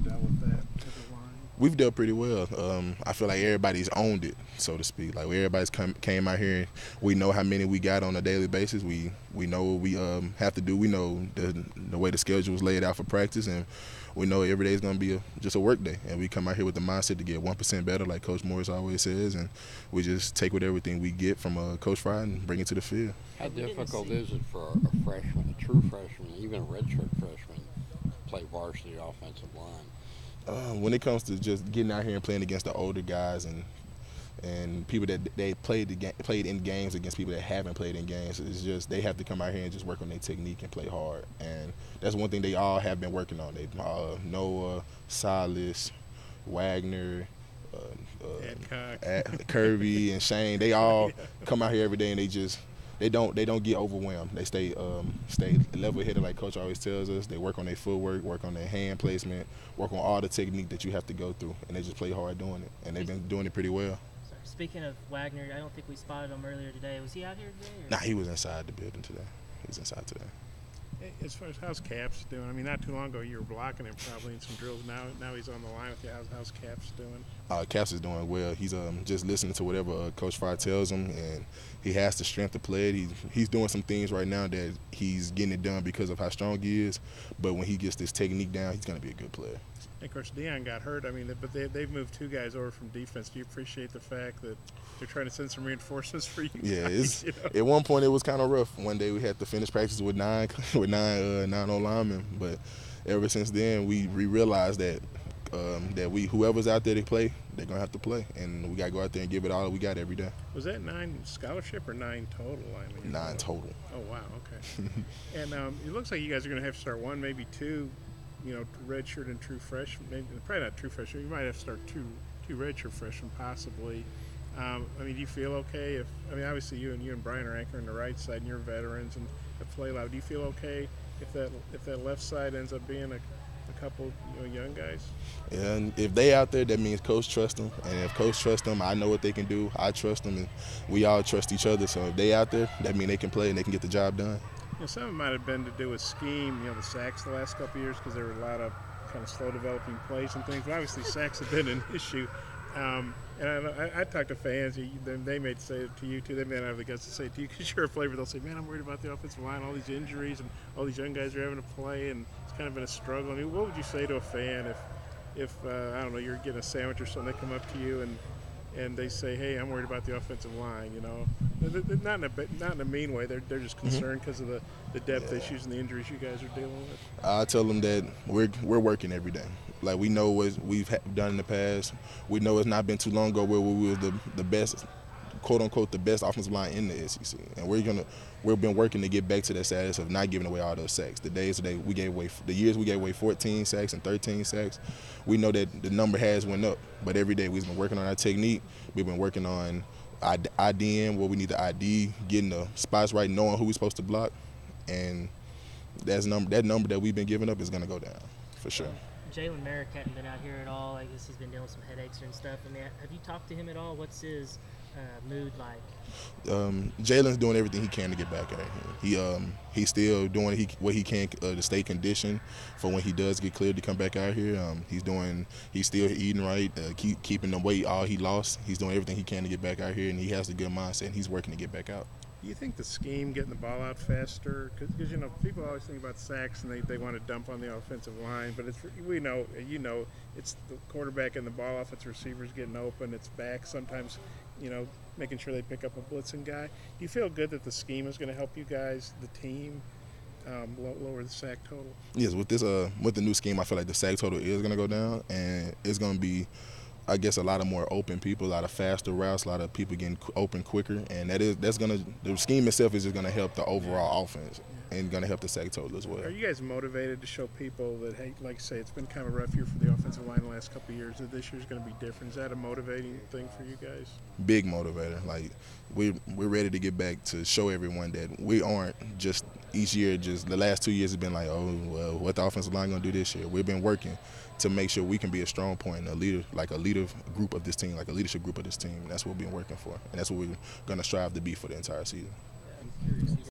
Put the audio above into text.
dealt with that as a line? We've dealt pretty well. I feel like everybody's owned it, so to speak. Like everybody's came out here. And we know how many we got on a daily basis. We know what we have to do. We know the way the schedule is laid out for practice, and we know every day is going to be just a work day. And we come out here with the mindset to get 1% better, like Coach Morris always says, and we just take with everything we get from Coach Fry and bring it to the field. How difficult is it for a freshman, a true freshman, even a redshirt freshman, to play varsity offensive line? When it comes to just getting out here and playing against the older guys and people that they played in games against people that haven't played in games, it's just they have to come out here and just work on their technique and play hard. And that's one thing they all have been working on. They Noah, Silas, Wagner, Kirby, and Shane. They all come out here every day and they don't get overwhelmed. They stay level headed like Coach always tells us. They work on their footwork, work on their hand placement, work on all the technique that you have to go through, and they just play hard doing it. And they've been doing it pretty well. Speaking of Wagner, I don't think we spotted him earlier today. Was he out here today? Nah, he was inside the building today. He was inside today. As far as how's Caps doing? I mean, not too long ago you were blocking him probably in some drills. Now he's on the line with you. How's Caps doing? Caps is doing well. He's just listening to whatever Coach Fry tells him, and he has the strength to play it. He's doing some things right now that he's getting it done because of how strong he is. But when he gets this technique down, he's going to be a good player. And of course, Dion got hurt. I mean, but they've moved two guys over from defense. Do you appreciate the fact that they're trying to send some reinforcements for you Yeah, guys, at one point it was kind of rough. One day we had to finish practice with nine linemen, but ever since then we realized that whoever's out there to play, they're gonna have to play, and we gotta go out there and give it all we got every day. Was that 9 scholarship or 9 total? I mean, 9 total. Oh wow, okay. And it looks like you guys are gonna have to start one, maybe two, redshirt and true freshmen. Maybe, probably not true freshmen. You might have to start two redshirt freshmen possibly. I mean, do you feel okay obviously you and Brian are anchoring the right side, and you're veterans and have played loud. Do you feel okay if that left side ends up being a couple young guys? Yeah, and if they out there, that means Coach trusts them, and if Coach trusts them, I know what they can do. I trust them, and we all trust each other. So if they out there, that means they can play and they can get the job done. Some of it might have been to do with scheme, the sacks the last couple of years because there were a lot of kind of slow developing plays and things. But obviously sacks have been an issue. And I talk to fans, they may say it to you too, they may not have the guts to say it to you because you're a flavor. They'll say, man, I'm worried about the offensive line, all these injuries and all these young guys are having to play, and it's kind of been a struggle. I mean, what would you say to a fan if I don't know, you're getting a sandwich or something, they come up to you and they say, hey, I'm worried about the offensive line, They're not in a mean way. They're just concerned because of the depth issues and the injuries you guys are dealing with. I tell them that we're working every day. Like, we know what we've done in the past. We know it's not been too long ago where we were the best, quote unquote, the best offensive line in the SEC, and we've been working to get back to that status of not giving away all those sacks. The years we gave away 14 sacks and 13 sacks, we know that the number has went up. But every day we've been working on our technique. We've been working on IDing where we need to ID, getting the spots right, knowing who we're supposed to block, and that number that we've been giving up is going to go down for sure. Jalen Merrick hadn't been out here at all. I guess he's been dealing with some headaches and stuff. I mean, have you talked to him at all? What's his mood like? Jalen's doing everything he can to get back out here. He's still doing what he can to stay conditioned for when he does get cleared to come back out here. He's still eating right, keeping the weight all he lost. He's doing everything he can to get back out here, and he has a good mindset, and he's working to get back out. Do you think the scheme, getting the ball out faster, because people always think about sacks and they want to dump on the offensive line, but it's it's the quarterback and the ball off, it's receivers getting open, it's back sometimes, making sure they pick up a blitzing guy. Do you feel good that the scheme is going to help you guys, the team, lower the sack total? Yes, with the new scheme, I feel like the sack total is going to go down, and it's going to be, I guess, a lot of more open people, a lot of faster routes, a lot of people getting open quicker, and the scheme itself is just gonna help the overall offense and gonna help the sack total as well. Are you guys motivated to show people that, hey, like I say, it's been kind of a rough year for the offensive line the last couple of years, that this year's gonna be different? Is that a motivating thing for you guys? Big motivator. Like, we're ready to get back to show everyone that we aren't just each year. Just the last 2 years has been like, oh well, what the offensive line gonna do this year? We've been working to make sure we can be a strong point and a leader group of this team, like a leadership group of this team. And that's what we've been working for, and that's what we're gonna strive to be for the entire season.